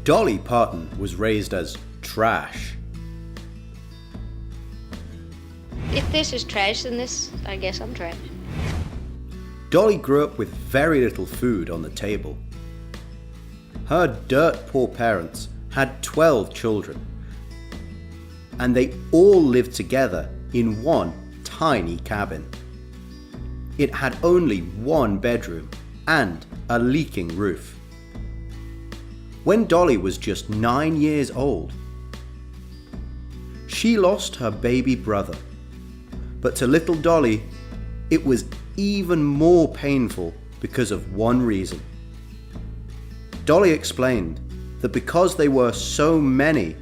Dolly Parton was raised as trash. If this is trash, then this, I guess I'm trash. Dolly grew up with very little food on the table. Her dirt poor parents had 12 children, and they all lived together in one tiny cabin. It had only one bedroom and a leaking roof. When Dolly was just 9 years old, she lost her baby brother. But to little Dolly, it was even more painful because of one reason. Dolly explained that because they were so many,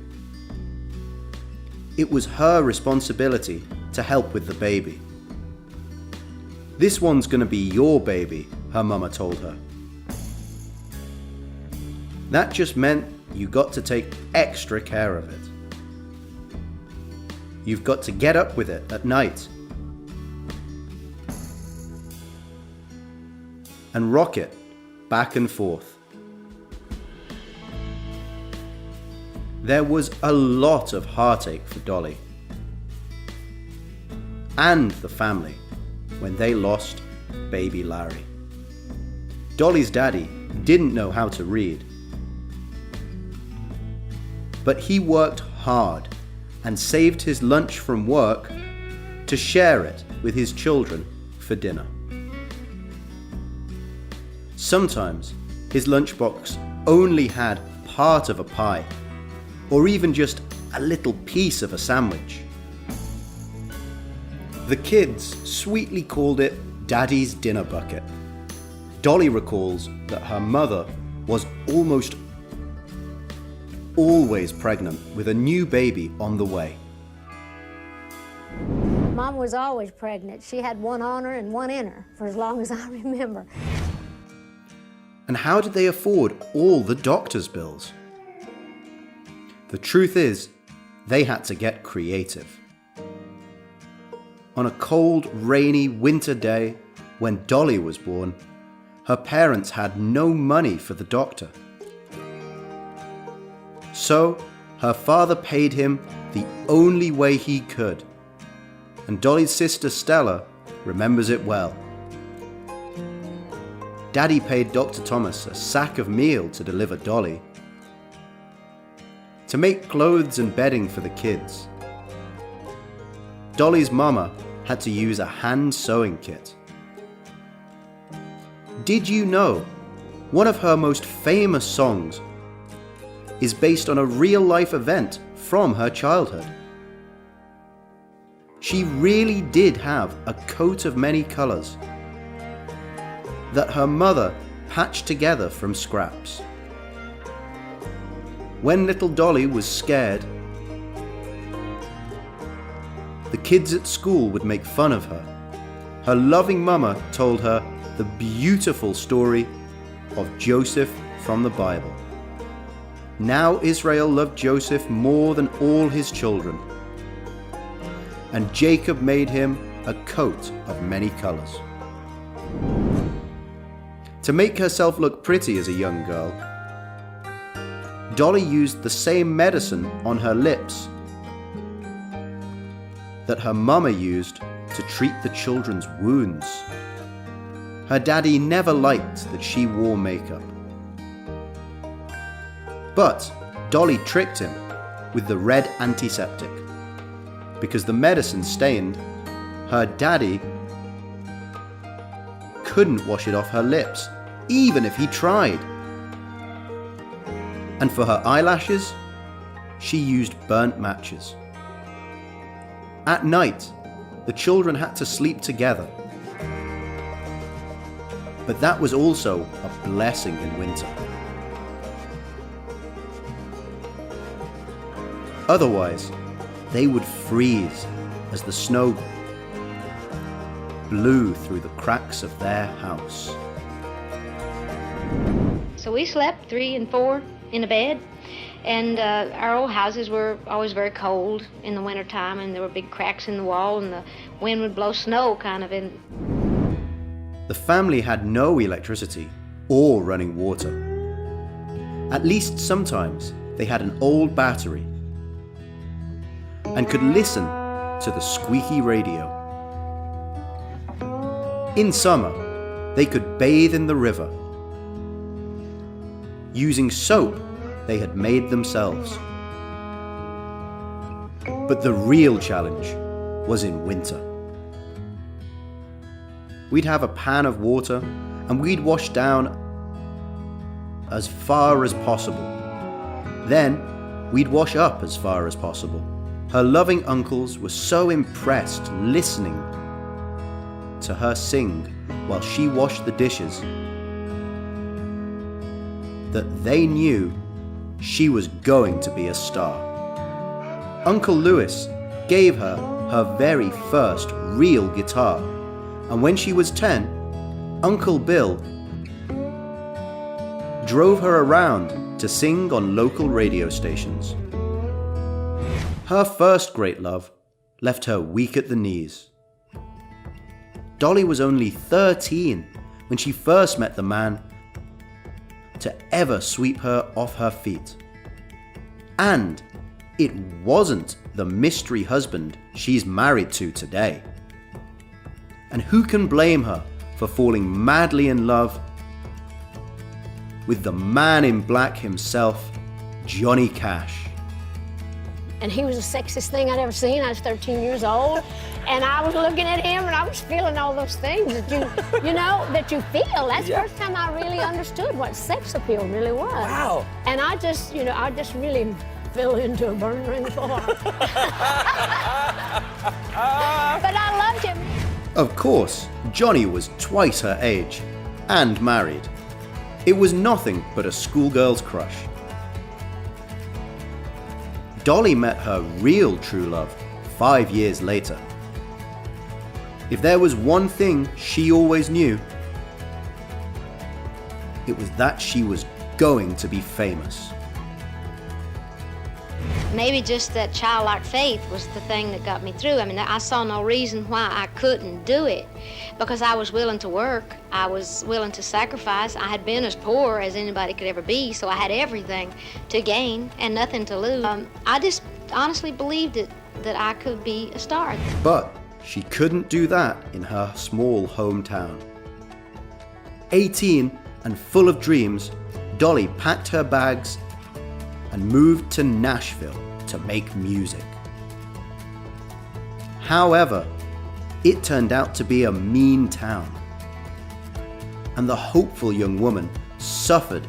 it was her responsibility to help with the baby. "This one's gonna be your baby," her mama told her. That just meant you got to take extra care of it. You've got to get up with it at night and rock it back and forth. There was a lot of heartache for Dolly and the family when they lost baby Larry. Dolly's daddy didn't know how to read, but he worked hard and saved his lunch from work to share it with his children for dinner. Sometimes his lunchbox only had part of a pie, or even just a little piece of a sandwich. The kids sweetly called it Daddy's dinner bucket. Dolly recalls that her mother was almost always pregnant with a new baby on the way. Mom was always pregnant. She had one on her and one in her for as long as I remember. And how did they afford all the doctor's bills? The truth is, they had to get creative. On a cold, rainy winter day when Dolly was born, her parents had no money for the doctor. So, her father paid him the only way he could, and Dolly's sister Stella remembers it well. Daddy paid Dr. Thomas a sack of meal to deliver Dolly, to make clothes and bedding for the kids. Dolly's mama had to use a hand sewing kit. Did you know one of her most famous songs is based on a real-life event from her childhood? She really did have a coat of many colors that her mother patched together from scraps. When little Dolly was scared, the kids at school would make fun of her. Her loving mama told her the beautiful story of Joseph from the Bible. Now Israel loved Joseph more than all his children, and Jacob made him a coat of many colors. To make herself look pretty as a young girl, Dolly used the same medicine on her lips that her mama used to treat the children's wounds. Her daddy never liked that she wore makeup. But Dolly tricked him with the red antiseptic. Because the medicine stained, her daddy couldn't wash it off her lips, even if he tried. And for her eyelashes, she used burnt matches. At night, the children had to sleep together. But that was also a blessing in winter. Otherwise, they would freeze as the snow blew through the cracks of their house. So we slept 3 and 4 in a bed, and our old houses were always very cold in the wintertime, and there were big cracks in the wall, and the wind would blow snow kind of in. The family had no electricity or running water. At least sometimes they had an old battery and could listen to the squeaky radio. In summer, they could bathe in the river, using soap they had made themselves. But the real challenge was in winter. We'd have a pan of water and we'd wash down as far as possible. Then we'd wash up as far as possible. Her loving uncles were so impressed listening to her sing while she washed the dishes that they knew she was going to be a star. Uncle Lewis gave her her very first real guitar, and when she was 10, Uncle Bill drove her around to sing on local radio stations. Her first great love left her weak at the knees. Dolly was only 13 when she first met the man to ever sweep her off her feet. And it wasn't the mystery husband she's married to today. And who can blame her for falling madly in love with the man in black himself, Johnny Cash? And he was the sexiest thing I'd ever seen. I was 13 years old, and I was looking at him, and I was feeling all those things that that you feel. That's the first time I really understood what sex appeal really was. Wow. And I just really fell into a burn ring for her. But I loved him. Of course, Johnny was twice her age and married. It was nothing but a schoolgirl's crush. Dolly met her real true love 5 years later. If there was one thing she always knew, it was that she was going to be famous. Maybe just that childlike faith was the thing that got me through. I mean, I saw no reason why I couldn't do it, because I was willing to work. I was willing to sacrifice. I had been as poor as anybody could ever be, so I had everything to gain and nothing to lose. I just honestly believed that I could be a star. But she couldn't do that in her small hometown. 18 and full of dreams, Dolly packed her bags and moved to Nashville to make music. However, it turned out to be a mean town, and the hopeful young woman suffered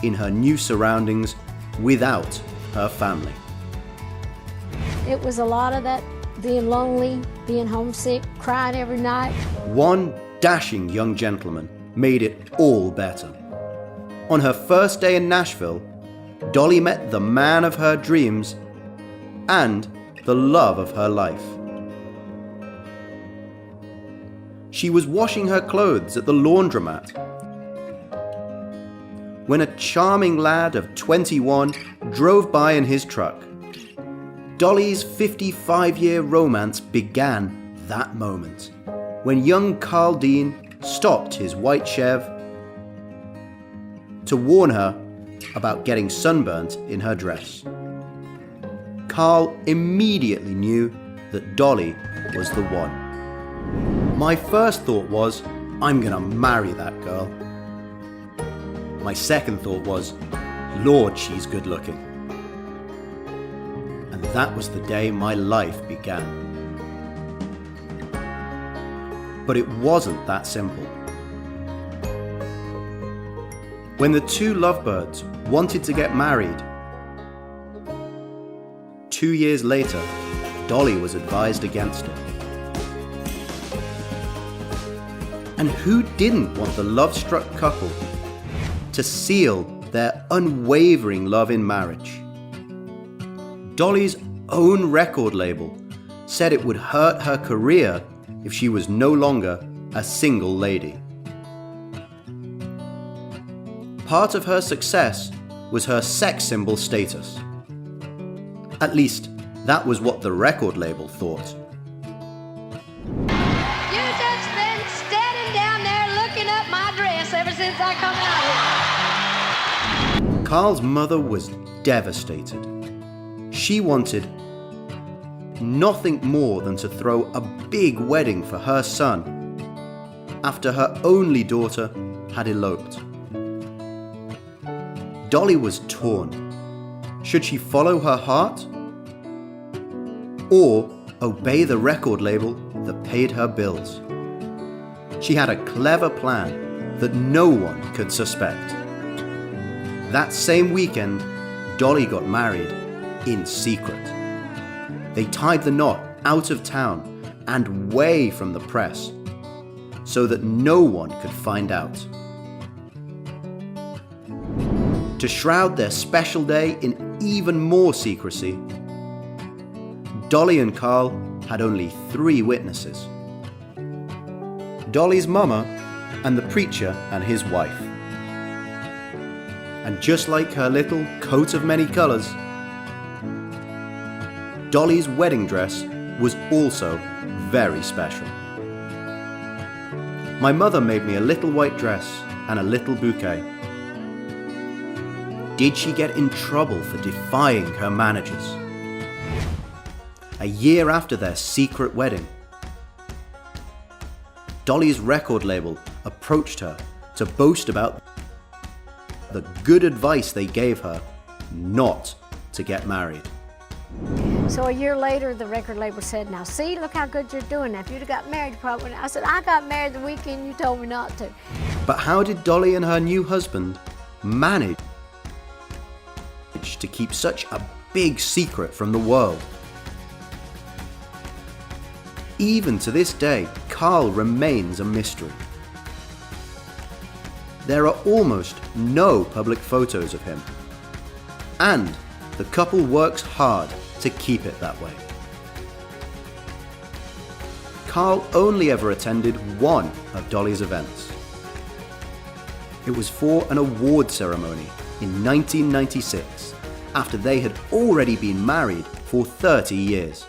in her new surroundings without her family. It was a lot of that, being lonely, being homesick, crying every night. One dashing young gentleman made it all better. On her first day in Nashville, Dolly met the man of her dreams and the love of her life. She was washing her clothes at the laundromat when a charming lad of 21 drove by in his truck. Dolly's 55-year romance began that moment, when young Carl Dean stopped his white Chev to warn her about getting sunburnt in her dress. Carl immediately knew that Dolly was the one. My first thought was, I'm gonna marry that girl. My second thought was, Lord, she's good looking. And that was the day my life began. But it wasn't that simple. When the two lovebirds wanted to get married, 2 years later, Dolly was advised against it. And who didn't want the love-struck couple to seal their unwavering love in marriage? Dolly's own record label said it would hurt her career if she was no longer a single lady. Part of her success was her sex symbol status. At least, that was what the record label thought. You just been standing down there looking up my dress ever since I come out here. Carl's mother was devastated. She wanted nothing more than to throw a big wedding for her son after her only daughter had eloped. Dolly was torn. Should she follow her heart or obey the record label that paid her bills? She had a clever plan that no one could suspect. That same weekend, Dolly got married in secret. They tied the knot out of town and way from the press so that no one could find out. To shroud their special day in even more secrecy, Dolly and Carl had only 3 witnesses: Dolly's mama and the preacher and his wife. And just like her little coat of many colours, Dolly's wedding dress was also very special. My mother made me a little white dress and a little bouquet. Did she get in trouble for defying her managers? A year after their secret wedding, Dolly's record label approached her to boast about the good advice they gave her not to get married. So a year later, the record label said, "Now see, look how good you're doing. Now, if you'd have got married, you probably wouldn't." I said, "I got married the weekend you told me not to." But how did Dolly and her new husband manage to keep such a big secret from the world? Even to this day, Carl remains a mystery. There are almost no public photos of him, and the couple works hard to keep it that way. Carl only ever attended one of Dolly's events. It was for an award ceremony in 1996, after they had already been married for 30 years.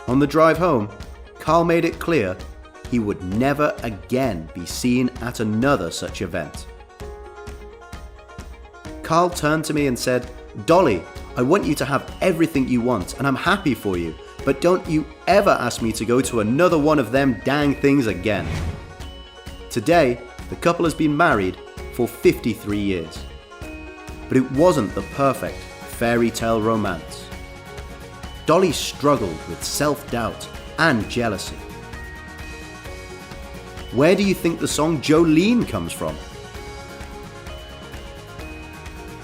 On the drive home, Carl made it clear he would never again be seen at another such event. Carl turned to me and said, "Dolly, I want you to have everything you want and I'm happy for you, but don't you ever ask me to go to another one of them dang things again." Today, the couple has been married for 53 years. But it wasn't the perfect fairy tale romance. Dolly struggled with self-doubt and jealousy. Where do you think the song Jolene comes from?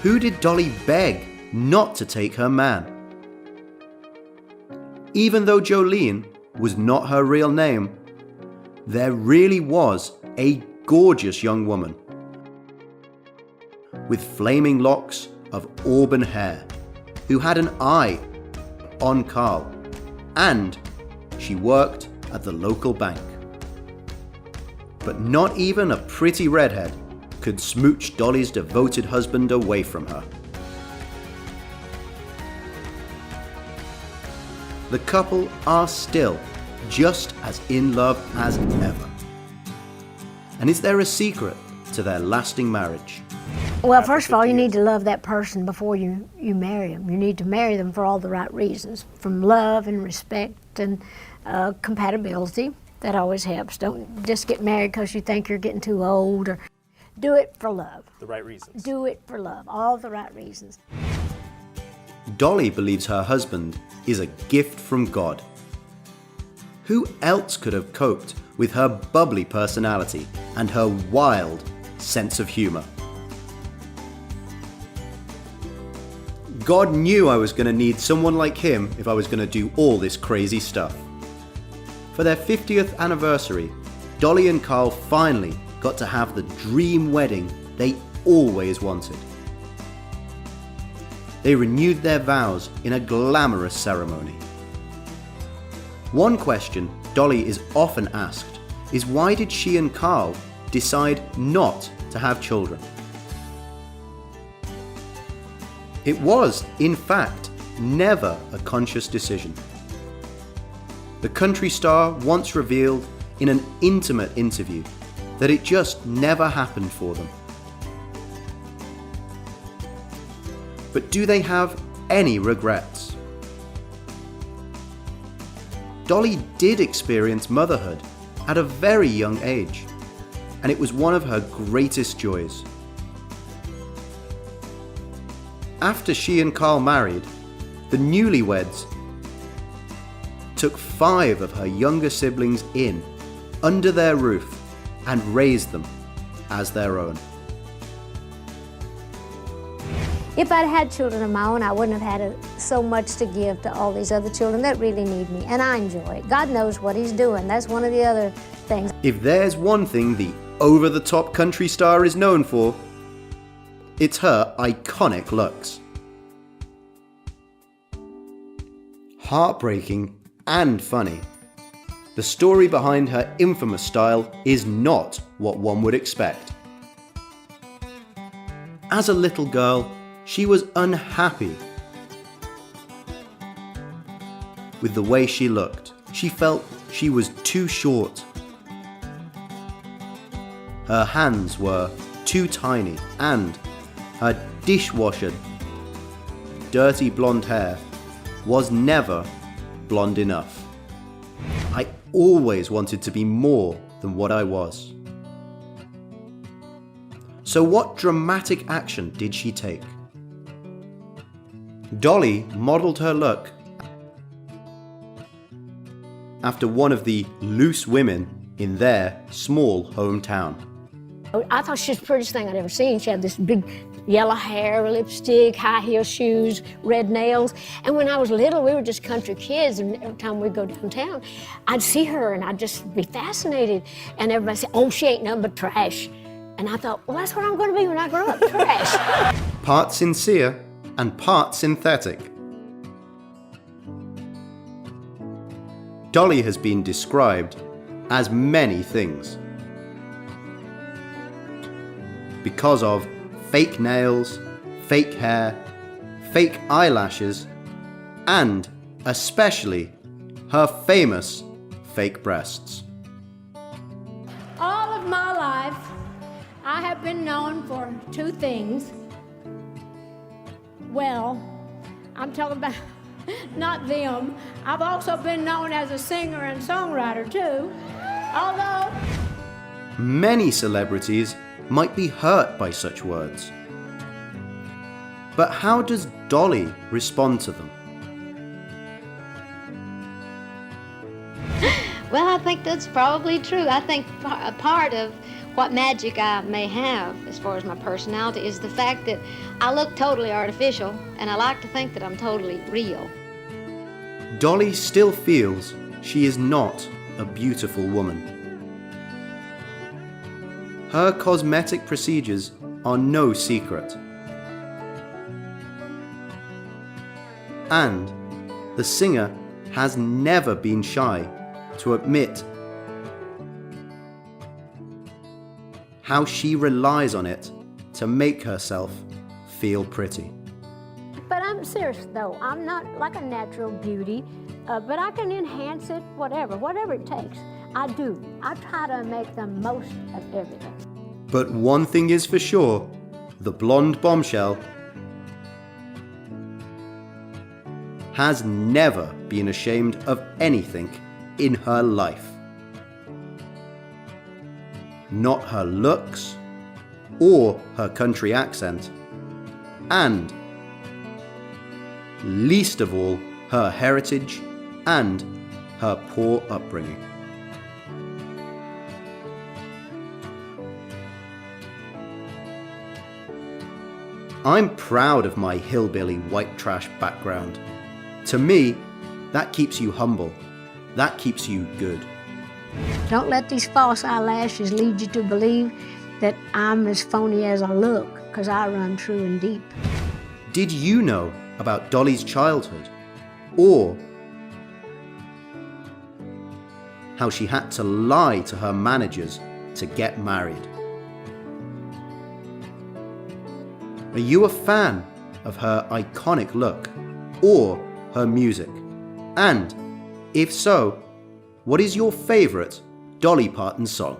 Who did Dolly beg not to take her man? Even though Jolene was not her real name, there really was a gorgeous young woman with flaming locks of auburn hair who had an eye on Carl, and she worked at the local bank. But not even a pretty redhead could smooch Dolly's devoted husband away from her. The couple are still just as in love as ever. And is there a secret to their lasting marriage? Well, first of all, you need to love that person before you marry them. You need to marry them for all the right reasons, from love and respect and compatibility. That always helps. Don't just get married because you think you're getting too old. Or do it for love. The right reasons. Do it for love, all the right reasons. Dolly believes her husband is a gift from God. Who else could have coped with her bubbly personality and her wild sense of humor? God knew I was going to need someone like him if I was going to do all this crazy stuff. For their 50th anniversary, Dolly and Carl finally got to have the dream wedding they always wanted. They renewed their vows in a glamorous ceremony. One question Dolly is often asked is, why did she and Carl decide not to have children? It was, in fact, never a conscious decision. The country star once revealed in an intimate interview that it just never happened for them. But do they have any regrets? Dolly did experience motherhood at a very young age, and it was one of her greatest joys. After she and Carl married, the newlyweds took 5 of her younger siblings in, under their roof, and raised them as their own. If I'd had children of my own, I wouldn't have had so much to give to all these other children that really need me, and I enjoy it. God knows what He's doing. That's one of the other things. If there's one thing the over-the-top country star is known for, it's her iconic looks. Heartbreaking and funny, the story behind her infamous style is not what one would expect. As a little girl, she was unhappy with the way she looked. She felt she was too short. Her hands were too tiny, and her dishwasher dirty blonde hair was never blonde enough. I always wanted to be more than what I was. So what dramatic action did she take? Dolly modelled her look after one of the loose women in their small hometown. I thought she was the prettiest thing I'd ever seen. She had this big yellow hair, lipstick, high heel shoes, red nails. And when I was little, we were just country kids, and every time we'd go downtown, I'd see her and I'd just be fascinated. And everybody said, "Oh, she ain't nothing but trash." And I thought, well, that's what I'm going to be when I grow up, trash. Part sincere and part synthetic. Dolly has been described as many things. Because of fake nails, fake hair, fake eyelashes, and especially her famous fake breasts. All of my life, I have been known for 2 things. Well, I'm talking about not them. I've also been known as a singer and songwriter too. Although Many celebrities might be hurt by such words. But how does Dolly respond to them? Well, I think that's probably true. I think a part of what magic I may have as far as my personality is the fact that I look totally artificial, and I like to think that I'm totally real. Dolly still feels she is not a beautiful woman. Her cosmetic procedures are no secret. And the singer has never been shy to admit how she relies on it to make herself feel pretty. But I'm serious though, I'm not like a natural beauty, but I can enhance it, whatever it takes. I do. I try to make the most of everything. But one thing is for sure, the blonde bombshell has never been ashamed of anything in her life. Not her looks, or her country accent, and least of all, her heritage and her poor upbringing. I'm proud of my hillbilly white trash background. To me, that keeps you humble. That keeps you good. Don't let these false eyelashes lead you to believe that I'm as phony as I look, because I run true and deep. Did you know about Dolly's childhood? Or how she had to lie to her managers to get married? Are you a fan of her iconic look or her music? And if so, what is your favourite Dolly Parton song?